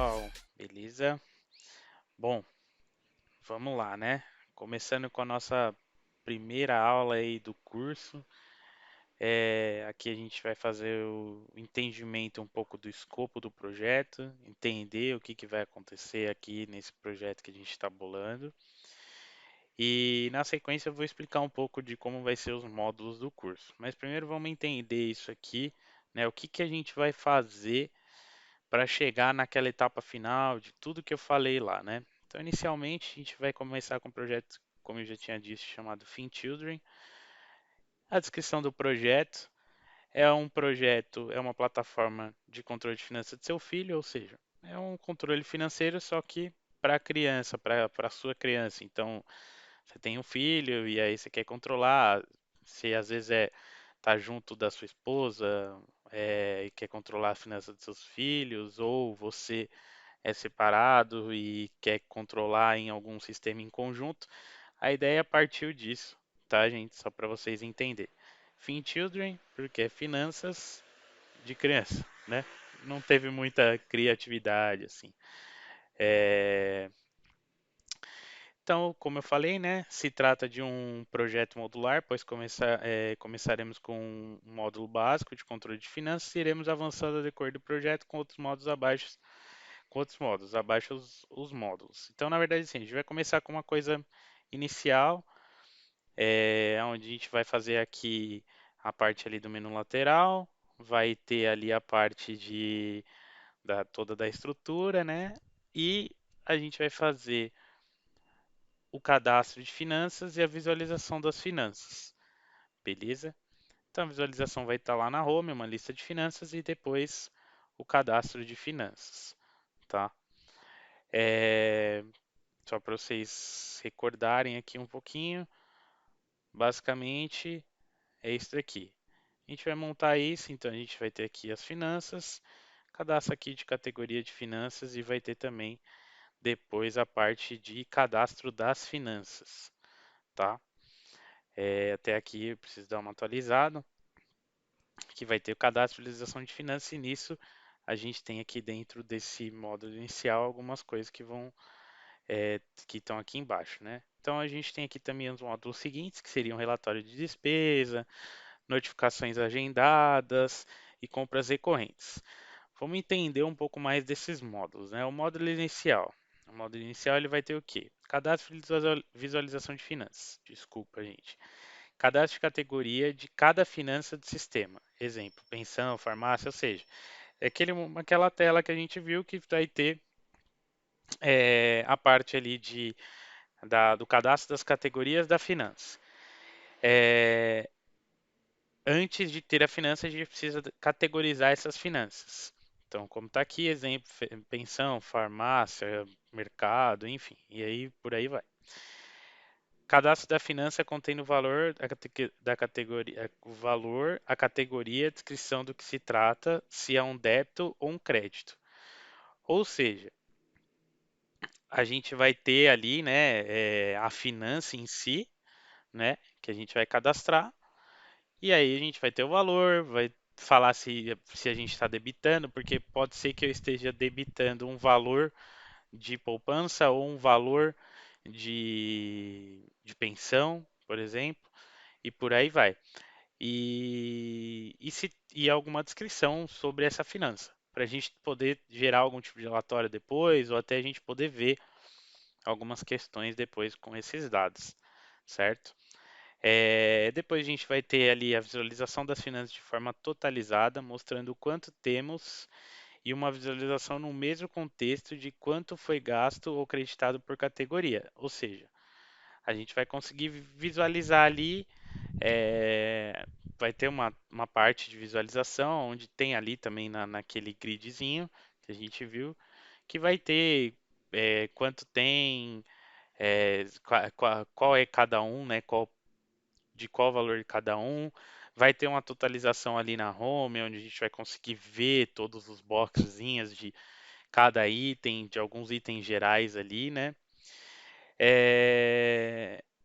pessoal, beleza? Bom, vamos lá, né? Começando com a nossa primeira aula aí do curso. Aqui a gente vai fazer o entendimento um pouco do escopo do projeto, entender o que vai acontecer aqui nesse projeto que a gente está bolando. E na sequência eu vou explicar um pouco de como vai ser os módulos do curso. Mas primeiro vamos entender isso aqui, né? O que a gente vai fazer para chegar naquela etapa final de tudo que eu falei lá, né? Então, inicialmente, a gente vai começar com um projeto, como eu já tinha dito, chamado Children. A descrição do projeto é um projeto, é uma plataforma de controle de finanças de seu filho, ou seja, é um controle financeiro, só que para a criança, para a sua criança. Então, você tem um filho e aí você quer controlar, se às vezes tá junto da sua esposa, e quer controlar a finança dos seus filhos, ou você é separado e quer controlar em algum sistema em conjunto, a ideia partiu disso, tá, gente? Só para vocês entenderem. Children, porque é finanças de criança, né? Não teve muita criatividade, assim. É, Então, como eu falei, né, se trata de um projeto modular, pois começaremos com um módulo básico de controle de finanças e iremos avançando a decorrer do projeto com outros módulos abaixo, os módulos. Então, na verdade, sim, a gente vai começar com uma coisa inicial, onde a gente vai fazer aqui a parte ali do menu lateral, vai ter ali a parte toda da estrutura, né? E a gente vai fazer o cadastro de finanças e a visualização das finanças, beleza? Então a visualização vai estar lá na home, uma lista de finanças e depois o cadastro de finanças, tá? É, Só para vocês recordarem aqui um pouquinho, basicamente é isso aqui. A gente vai montar isso, então a gente vai ter aqui as finanças, cadastro aqui de categoria de finanças e vai ter também depois a parte de cadastro das finanças, tá? Até aqui eu preciso dar uma atualizada, que vai ter o cadastro e utilização de finanças, e nisso a gente tem aqui dentro desse módulo inicial algumas coisas que estão aqui embaixo, né? Então a gente tem aqui também os módulos seguintes, que seriam relatório de despesa, notificações agendadas e compras recorrentes. Vamos entender um pouco mais desses módulos, né? O módulo inicial. O módulo inicial ele vai ter o quê? Cadastro e visualização de finanças. Desculpa, gente. Cadastro de categoria de cada finança do sistema. Exemplo, pensão, farmácia, ou seja, é aquela tela que a gente viu que vai ter a parte ali do cadastro das categorias da finança. É, Antes de ter a finança, a gente precisa categorizar essas finanças. Então, como está aqui, exemplo, pensão, farmácia, mercado, enfim, e aí por aí vai. Cadastro da finança contém o valor da categoria, o valor, a categoria, a descrição do que se trata, se é um débito ou um crédito. Ou seja, a gente vai ter ali, né, a finança em si, né, que a gente vai cadastrar, e aí a gente vai ter o valor, vai falar se a gente está debitando, porque pode ser que eu esteja debitando um valor de poupança ou um valor de pensão, por exemplo, e por aí vai. E alguma descrição sobre essa finança, para a gente poder gerar algum tipo de relatório depois, ou até a gente poder ver algumas questões depois com esses dados, certo? Depois a gente vai ter ali a visualização das finanças de forma totalizada, mostrando o quanto temos e uma visualização no mesmo contexto de quanto foi gasto ou creditado por categoria. Ou seja, a gente vai conseguir visualizar ali, é, vai ter uma parte de visualização, onde tem ali também naquele gridzinho que a gente viu, que vai ter quanto tem, qual é cada um, né? De qual valor de cada um. Vai ter uma totalização ali na home, onde a gente vai conseguir ver todos os boxezinhos de cada item, de alguns itens gerais ali, né?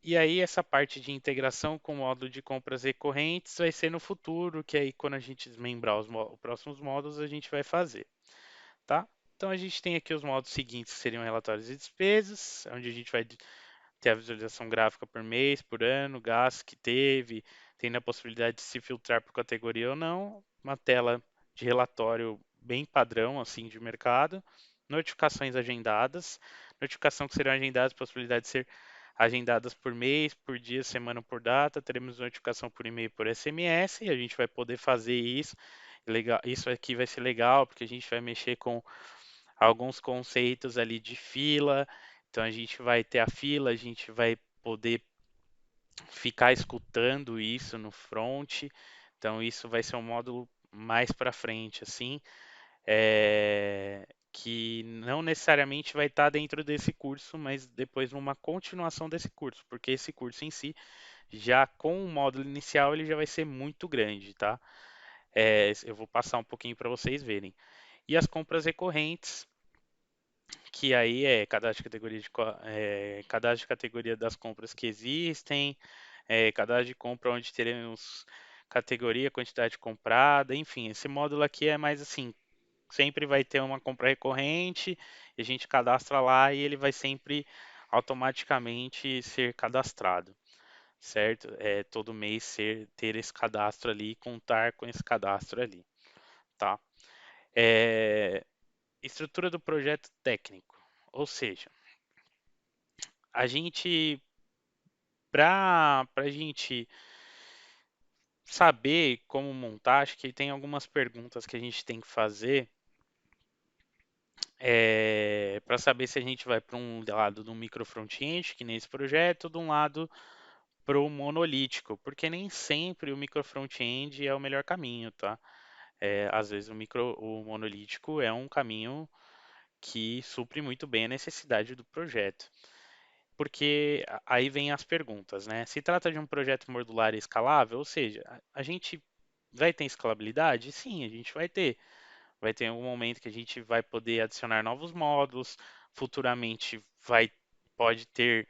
E aí essa parte de integração com o módulo de compras recorrentes vai ser no futuro, que aí quando a gente desmembrar os próximos módulos a gente vai fazer, tá? Então a gente tem aqui os modos seguintes, que seriam relatórios e despesas, onde a gente vai ter a visualização gráfica por mês, por ano, gastos que teve, tendo a possibilidade de se filtrar por categoria ou não, uma tela de relatório bem padrão assim de mercado, notificações agendadas, notificação que serão agendadas, possibilidade de ser agendadas por mês, por dia, semana, por data, teremos notificação por e-mail, por SMS, e a gente vai poder fazer isso. Legal, isso aqui vai ser legal porque a gente vai mexer com alguns conceitos ali de fila. Então a gente vai ter a fila, a gente vai poder ficar escutando isso no front. Então isso vai ser um módulo mais para frente, assim, que não necessariamente vai estar dentro desse curso, mas depois numa continuação desse curso, porque esse curso em si, já com o módulo inicial, ele já vai ser muito grande, tá? Eu vou passar um pouquinho para vocês verem. E as compras recorrentes, que aí é cadastro de categoria, cadastro de categoria das compras que existem, cadastro de compra onde teremos categoria, quantidade comprada, enfim, esse módulo aqui é mais assim, sempre vai ter uma compra recorrente, a gente cadastra lá e ele vai sempre automaticamente ser cadastrado, certo? Todo mês ter esse cadastro ali, contar com esse cadastro ali, tá? É, estrutura do projeto técnico, ou seja, a gente, para a gente saber como montar, acho que tem algumas perguntas que a gente tem que fazer para saber se a gente vai para um lado do micro front-end, que nem esse projeto, ou de um lado para o monolítico, porque nem sempre o micro front-end é o melhor caminho, tá? Às vezes o monolítico é um caminho que supre muito bem a necessidade do projeto. Porque aí vem as perguntas, né? Se trata de um projeto modular e escalável, ou seja, a gente vai ter escalabilidade? Sim, a gente vai ter. Vai ter algum momento que a gente vai poder adicionar novos módulos, futuramente pode ter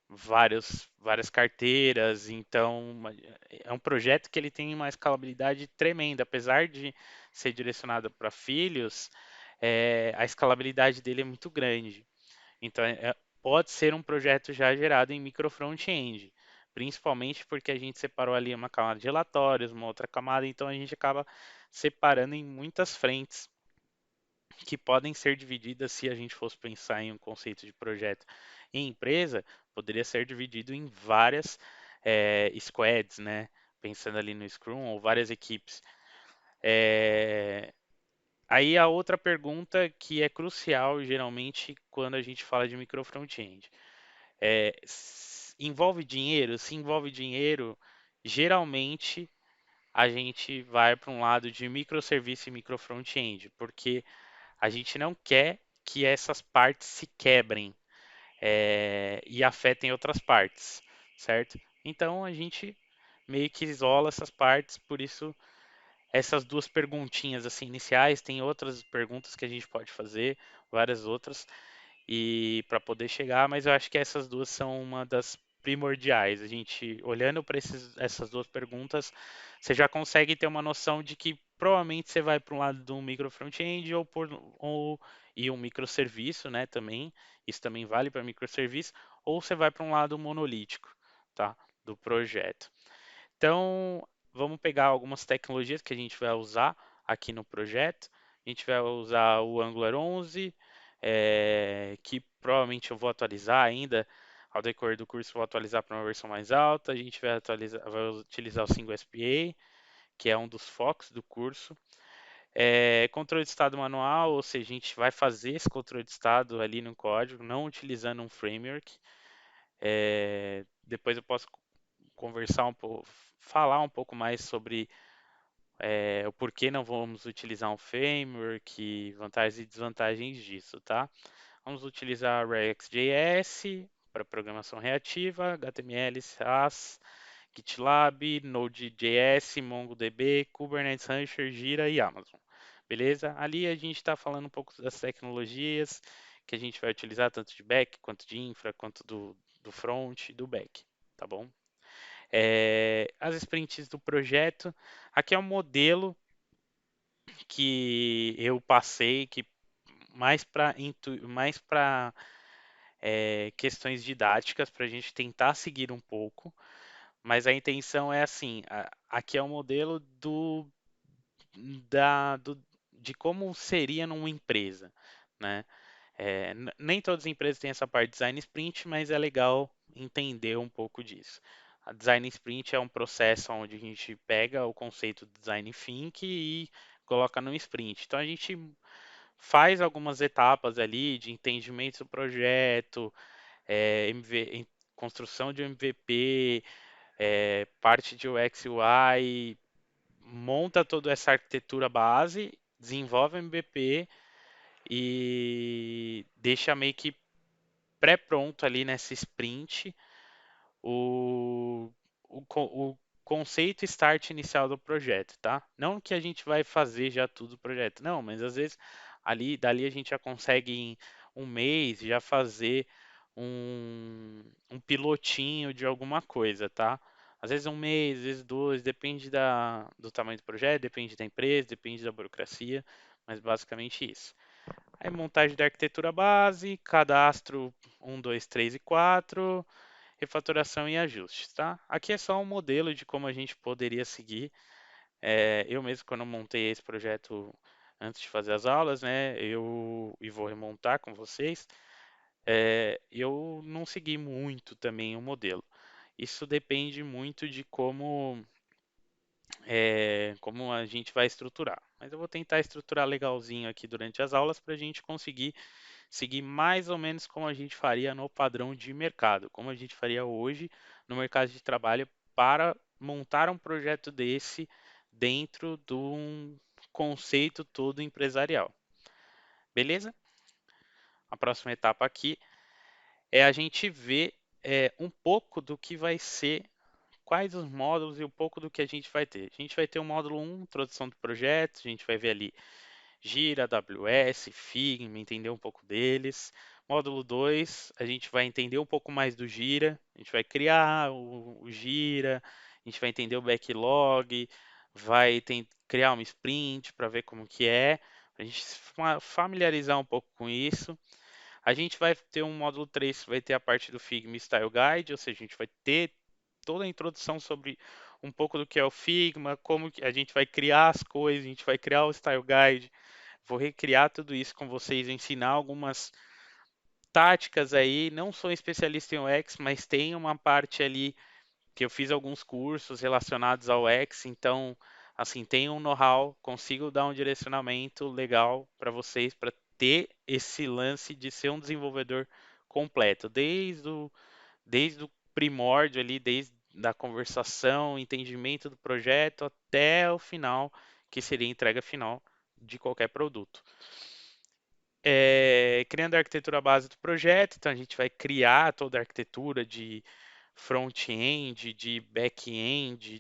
várias carteiras, então é um projeto que ele tem uma escalabilidade tremenda, apesar de ser direcionado para filhos, a escalabilidade dele é muito grande. Então, pode ser um projeto já gerado em micro front-end, principalmente porque a gente separou ali uma camada de relatórios, uma outra camada, então a gente acaba separando em muitas frentes que podem ser divididas se a gente fosse pensar em um conceito de projeto em empresa, poderia ser dividido em várias squads, né? Pensando ali no Scrum ou várias equipes. É, Aí a outra pergunta que é crucial geralmente quando a gente fala de micro front-end. Envolve dinheiro? Se envolve dinheiro, geralmente a gente vai para um lado de microserviço e micro front-end, porque a gente não quer que essas partes se quebrem e afetem outras partes, certo? Então a gente meio que isola essas partes, por isso essas duas perguntinhas assim iniciais, tem outras perguntas que a gente pode fazer, várias outras, e para poder chegar, mas eu acho que essas duas são uma das primordiais. A gente olhando para essas duas perguntas, você já consegue ter uma noção de que provavelmente você vai para um lado de um micro front-end e um microserviço, né, também. Isso também vale para microserviço, ou você vai para um lado monolítico, tá, do projeto. Então, vamos pegar algumas tecnologias que a gente vai usar aqui no projeto. A gente vai usar o Angular 11, que provavelmente eu vou atualizar ainda. Ao decorrer do curso, vou atualizar para uma versão mais alta. A gente vai utilizar o SingleSPA, que é um dos focos do curso. Controle de estado manual, ou seja, a gente vai fazer esse controle de estado ali no código, não utilizando um framework. Depois eu posso conversar um pouco, falar um pouco mais sobre o porquê não vamos utilizar um framework, vantagens e desvantagens disso, tá? Vamos utilizar React.js para programação reativa, HTML, SAS, GitLab, Node.js, MongoDB, Kubernetes, Rancher, Jira e Amazon. Beleza? Ali a gente está falando um pouco das tecnologias que a gente vai utilizar, tanto de back, quanto de infra, quanto do front e do back, tá bom? As sprints do projeto. Aqui é um modelo que eu passei, que mais para questões didáticas para a gente tentar seguir um pouco, mas a intenção é assim, aqui é o modelo de como seria numa empresa, né? Nem todas as empresas têm essa parte de design sprint, mas é legal entender um pouco disso. A design sprint é um processo onde a gente pega o conceito de design thinking e coloca no sprint. Então a gente faz algumas etapas ali de entendimento do projeto, construção de MVP, parte de UX e UI, monta toda essa arquitetura base, desenvolve o MVP e deixa meio que pré-pronto ali nessa sprint o, o conceito start inicial do projeto, tá? Não que a gente vai fazer já tudo o projeto, não, mas às vezes dali a gente já consegue em um mês já fazer um pilotinho de alguma coisa, tá? Às vezes um mês, às vezes dois, depende do tamanho do projeto, depende da empresa, depende da burocracia, mas basicamente isso. Aí montagem da arquitetura base, cadastro 1, 2, 3 e 4, refatoração e ajustes, tá? Aqui é só um modelo de como a gente poderia seguir. Eu mesmo, quando montei esse projeto antes de fazer as aulas, né, e vou remontar com vocês, eu não segui muito também o modelo. Isso depende muito de como a gente vai estruturar. Mas eu vou tentar estruturar legalzinho aqui durante as aulas para a gente conseguir seguir mais ou menos como a gente faria no padrão de mercado, como a gente faria hoje no mercado de trabalho para montar um projeto desse dentro de um conceito todo empresarial. Beleza? A próxima etapa aqui é a gente ver um pouco do que vai ser, quais os módulos e um pouco do que a gente vai ter. A gente vai ter o módulo 1, introdução do projeto, a gente vai ver ali Gira, AWS, Figma, entender um pouco deles. Módulo 2, a gente vai entender um pouco mais do Gira, a gente vai criar o Gira, a gente vai entender o backlog, criar uma sprint para ver como que é, a gente se familiarizar um pouco com isso. A gente vai ter um módulo 3, vai ter a parte do Figma Style Guide, ou seja, a gente vai ter toda a introdução sobre um pouco do que é o Figma, como que a gente vai criar as coisas, a gente vai criar o Style Guide. Vou recriar tudo isso com vocês, ensinar algumas táticas aí. Não sou especialista em UX, mas tem uma parte ali que eu fiz alguns cursos relacionados ao UX, então, assim, tenho um know-how, consigo dar um direcionamento legal para vocês para ter esse lance de ser um desenvolvedor completo, desde o primórdio ali, desde da conversação, entendimento do projeto até o final, que seria a entrega final de qualquer produto. Criando a arquitetura base do projeto, então a gente vai criar toda a arquitetura de front-end, de back-end,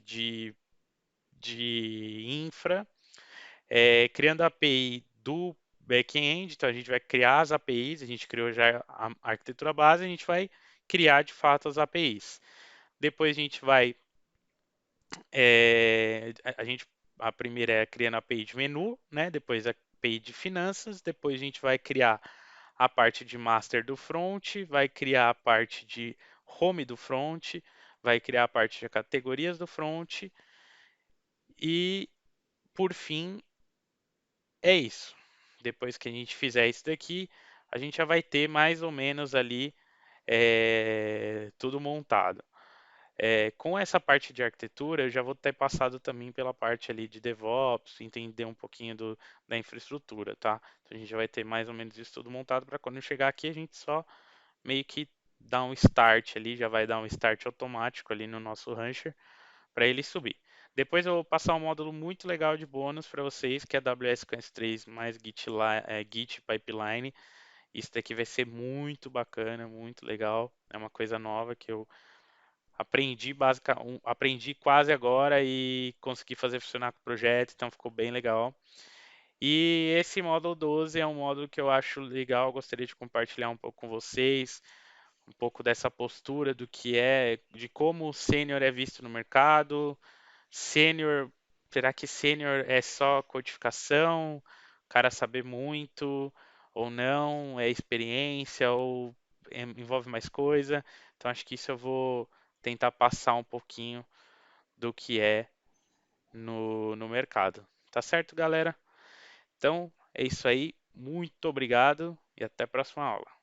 de infra, criando a API do back-end, então a gente vai criar as APIs, a gente criou já a arquitetura base, a gente vai criar de fato as APIs. Depois a gente vai, a primeira é criando a API de menu, né? Depois a API de finanças, depois a gente vai criar a parte de master do front, vai criar a parte de home do front, vai criar a parte de categorias do front e, por fim, é isso. Depois que a gente fizer isso daqui, a gente já vai ter mais ou menos ali tudo montado. Com essa parte de arquitetura, eu já vou ter passado também pela parte ali de DevOps, entender um pouquinho da infraestrutura, tá? Então a gente já vai ter mais ou menos isso tudo montado para quando chegar aqui a gente só meio que dá um start ali, já vai dar um start automático ali no nosso Rancher para ele subir. Depois eu vou passar um módulo muito legal de bônus para vocês, que é AWS com S3 mais Git Pipeline. Isso daqui vai ser muito bacana, muito legal. É uma coisa nova que eu aprendi quase agora e consegui fazer funcionar com o projeto, então ficou bem legal. E esse módulo 12 é um módulo que eu acho legal, gostaria de compartilhar um pouco com vocês, um pouco dessa postura do que de como o sênior é visto no mercado. Sênior, será que sênior é só codificação, o cara saber muito, ou não, é experiência ou envolve mais coisa. Então acho que isso eu vou tentar passar um pouquinho do que é no mercado. Tá certo, galera? Então é isso aí. Muito obrigado e até a próxima aula.